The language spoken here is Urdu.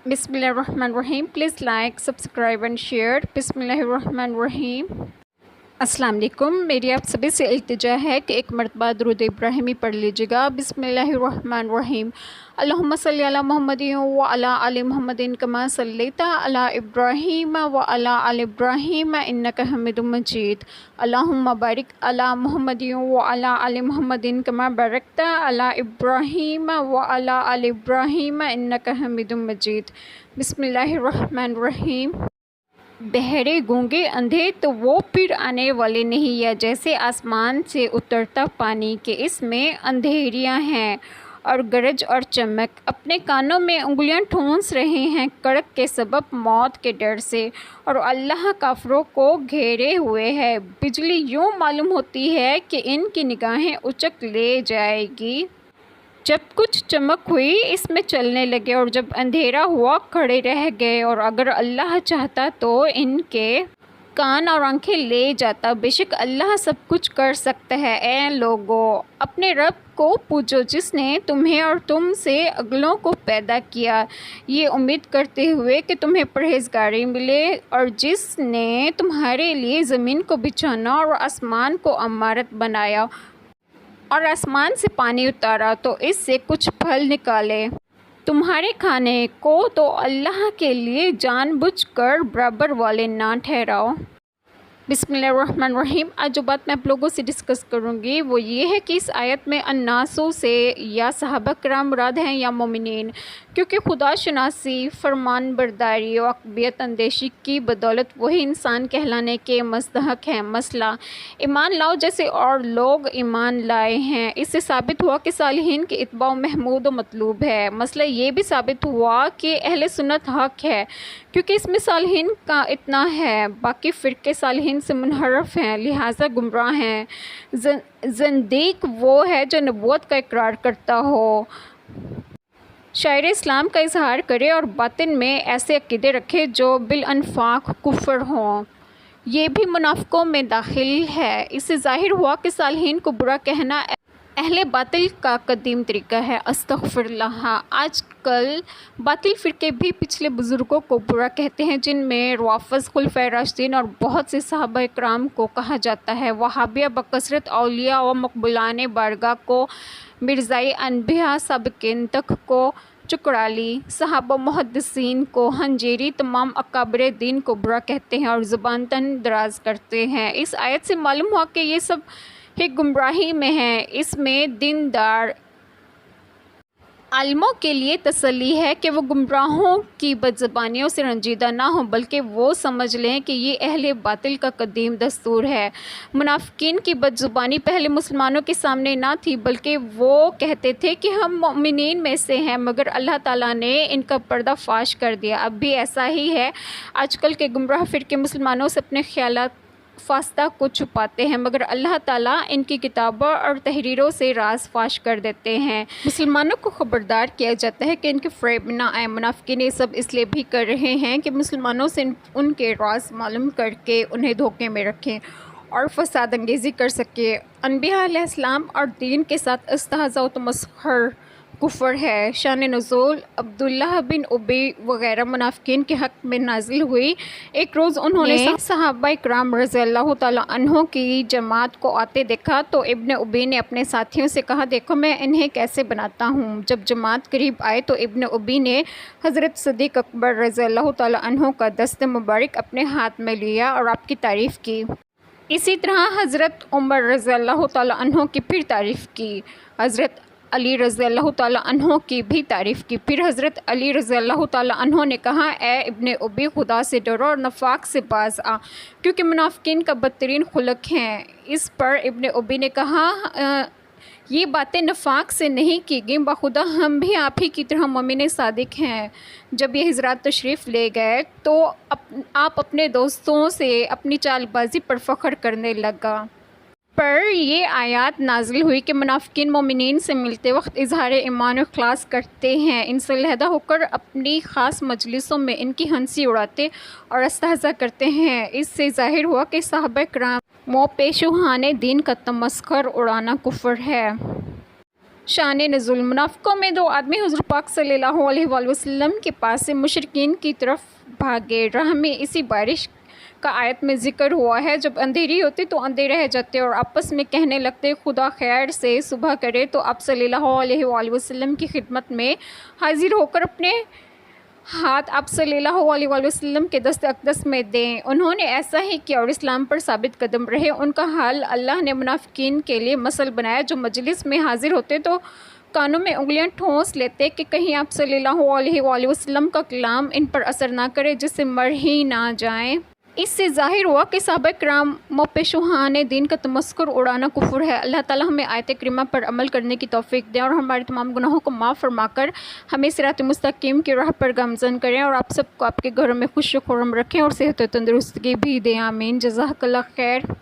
بسم اللہ الرحمن الرحیم. Please like subscribe and share. بسم اللہ الرحمن الرحیم. السلام علیکم. میری آپ سبھی سے التجا ہے کہ ایک مرتبہ درود ابراہیمی پڑھ لیجیے گا. بسم اللہ الرحمن الرحیم. اللہم صلی علی محمد وعلی آل محمد کما صلیت علی ابراہیم وعلی آل ابراہیم انک حمید مجید. اللہم بارک علی محمد وعلی آل محمد کما بارکت علی ابراہیم وعلی آل ابراہیم انک حمید مجید. بسم اللہ الرحمن الرحیم. بہرے گونگے اندھے تو وہ پھر آنے والے نہیں، یا جیسے آسمان سے اترتا پانی کہ اس میں اندھیریاں ہیں اور گرج اور چمک. اپنے کانوں میں انگلیاں ٹھونس رہے ہیں کڑک کے سبب موت کے ڈر سے، اور اللہ کافروں کو گھیرے ہوئے ہے. بجلی یوں معلوم ہوتی ہے کہ ان کی نگاہیں اچک لے جائے گی. جب کچھ چمک ہوئی اس میں چلنے لگے، اور جب اندھیرا ہوا کھڑے رہ گئے. اور اگر اللہ چاہتا تو ان کے کان اور آنکھیں لے جاتا. بے شک اللہ سب کچھ کر سکتا ہے. اے لوگو، اپنے رب کو پوجو جس نے تمہیں اور تم سے اگلوں کو پیدا کیا، یہ امید کرتے ہوئے کہ تمہیں پرہیزگاری ملے، اور جس نے تمہارے لیے زمین کو بچھانا اور آسمان کو عمارت بنایا اور آسمان سے پانی اتارا تو اس سے کچھ پھل نکالے تمہارے کھانے کو، تو اللہ کے لیے جان بوجھ کر برابر والے نہ ٹھہراؤ. بسم اللہ الرحمن الرحیم. آج جو بات میں آپ لوگوں سے ڈسکس کروں گی وہ یہ ہے کہ اس آیت میں الناسوں سے یا صحابہ کرام مراد ہیں یا مومنین، کیونکہ خدا شناسی، فرمان برداری اور عقبیت اندیشی کی بدولت وہی انسان کہلانے کے مستحق ہیں. مسئلہ ایمان لاؤ جیسے اور لوگ ایمان لائے ہیں. اس سے ثابت ہوا کہ صالحین کے اتباع محمود و مطلوب ہے. مسئلہ یہ بھی ثابت ہوا کہ اہل سنت حق ہے، کیونکہ اس میں صالحین کا اتنا ہے. باقی فرقے صالحین سے منحرف ہیں، لہٰذا گمراہ ہیں. زندیق وہ ہے جو نبوت کا اقرار کرتا ہو، شاعر اسلام کا اظہار کرے اور باطن میں ایسے عقیدے رکھے جو بالانفاق کفر ہوں. یہ بھی منافقوں میں داخل ہے. اس سے ظاہر ہوا کہ صالحین کو برا کہنا اہل باطل کا قدیم طریقہ ہے. استغفر اللہ. آج کل باطل فرقے بھی پچھلے بزرگوں کو برا کہتے ہیں، جن میں روافض، خلفائے راشدین اور بہت سے صحابہ کرام کو کہا جاتا ہے. وہابیہ بکثرت اولیاء و مقبولان بارگاہ کو، مرزائی انبیاء سابقین تک کو، چکڑالی صحابہ محدثین کو، ہنجیری تمام اکابر دین کو برا کہتے ہیں اور زبان تن دراز کرتے ہیں. اس آیت سے معلوم ہوا کہ یہ سب ایک گمراہی میں ہیں. اس میں دیندار عالموں کے لیے تسلی ہے کہ وہ گمراہوں کی بدزبانیوں سے رنجیدہ نہ ہوں، بلکہ وہ سمجھ لیں کہ یہ اہل باطل کا قدیم دستور ہے. منافقین کی بدزبانی پہلے مسلمانوں کے سامنے نہ تھی، بلکہ وہ کہتے تھے کہ ہم مومنین میں سے ہیں، مگر اللہ تعالیٰ نے ان کا پردہ فاش کر دیا. اب بھی ایسا ہی ہے. آج کل کے گمراہ فرقے مسلمانوں سے اپنے خیالات فاستہ کو چھپاتے ہیں، مگر اللہ تعالیٰ ان کی کتابوں اور تحریروں سے راز فاش کر دیتے ہیں. مسلمانوں کو خبردار کیا جاتا ہے کہ ان کے فریب نہ آئے. منافقین یہ سب اس لیے بھی کر رہے ہیں کہ مسلمانوں سے ان کے راز معلوم کر کے انہیں دھوکے میں رکھیں اور فساد انگیزی کر سکے. انبیاء علیہ السلام اور دین کے ساتھ استہزاء و تمسخر کفر ہے. شان نزول عبداللہ بن ابی وغیرہ منافقین کے حق میں نازل ہوئی. ایک روز انہوں نے صحابہ کرام رضی اللہ تعالیٰ عنہ کی جماعت کو آتے دیکھا تو ابن ابی نے اپنے ساتھیوں سے کہا، دیکھو میں انہیں کیسے بناتا ہوں. جب جماعت قریب آئے تو ابن ابی نے حضرت صدیق اکبر رضی اللہ تعالیٰ عنہ کا دست مبارک اپنے ہاتھ میں لیا اور آپ کی تعریف کی. اسی طرح حضرت عمر رضی اللہ تعالیٰ عنہ کی پھر تعریف کی. حضرت علی رضی اللہ تعالیٰ عنہ کی بھی تعریف کی. پھر حضرت علی رضی اللہ تعالیٰ عنہ نے کہا، اے ابن ابی، خدا سے ڈرو اور نفاق سے باز آ، کیونکہ منافقین کا بدترین خلق ہیں. اس پر ابن ابی نے کہا، یہ باتیں نفاق سے نہیں کی گئیں، بخدا ہم بھی آپ ہی کی طرح مومن صادق ہیں. جب یہ حضرات تشریف لے گئے تو آپ اپنے دوستوں سے اپنی چال بازی پر فخر کرنے لگا. پر یہ آیات نازل ہوئی کہ منافقین مومنین سے ملتے وقت اظہار ایمان و اخلاص کرتے ہیں، ان سے علیحدہ ہو کر اپنی خاص مجلسوں میں ان کی ہنسی اڑاتے اور استہزاء کرتے ہیں. اس سے ظاہر ہوا کہ صحابہ کرام پیشوہان دین کا تمسخر اڑانا کفر ہے. شان نزول منافقوں میں دو آدمی حضور پاک صلی اللہ علیہ وآلہ وسلم کے پاس سے مشرکین کی طرف بھاگے۔ راہ میں اسی بارش کا آیت میں ذکر ہوا ہے، جب اندھیری ہوتی تو اندھے رہ جاتے اور آپس میں کہنے لگتے خدا خیر سے صبح کرے، تو آپ صلی اللہ علیہ وآلہ وسلم کی خدمت میں حاضر ہو کر اپنے ہاتھ آپ صلی اللہ علیہ وآلہ وسلم کے دست اقدس میں دیں۔ انہوں نے ایسا ہی کیا اور اسلام پر ثابت قدم رہے۔ ان کا حال اللہ نے منافقین کے لیے مثل بنایا، جو مجلس میں حاضر ہوتے تو کانوں میں انگلیاں ٹھونس لیتے کہ کہیں آپ صلی اللہ علیہ وآلہ وسلم کا کلام ان پر اثر نہ کرے، جس سے مر ہی نہ جائیں۔ اس سے ظاہر ہوا کہ صحابہ کرام پیشواہان دین کا تمسخر اڑانا کفر ہے۔ اللہ تعالی ہمیں آیت کریمہ پر عمل کرنے کی توفیق دیں اور ہمارے تمام گناہوں کو معاف فرما کر ہمیں صراط مستقیم کی راہ پر گامزن کریں، اور آپ سب کو آپ کے گھروں میں خوش و خرم رکھیں اور صحت و تندرستگی بھی دیں۔ آمین۔ جزاک اللہ خیر۔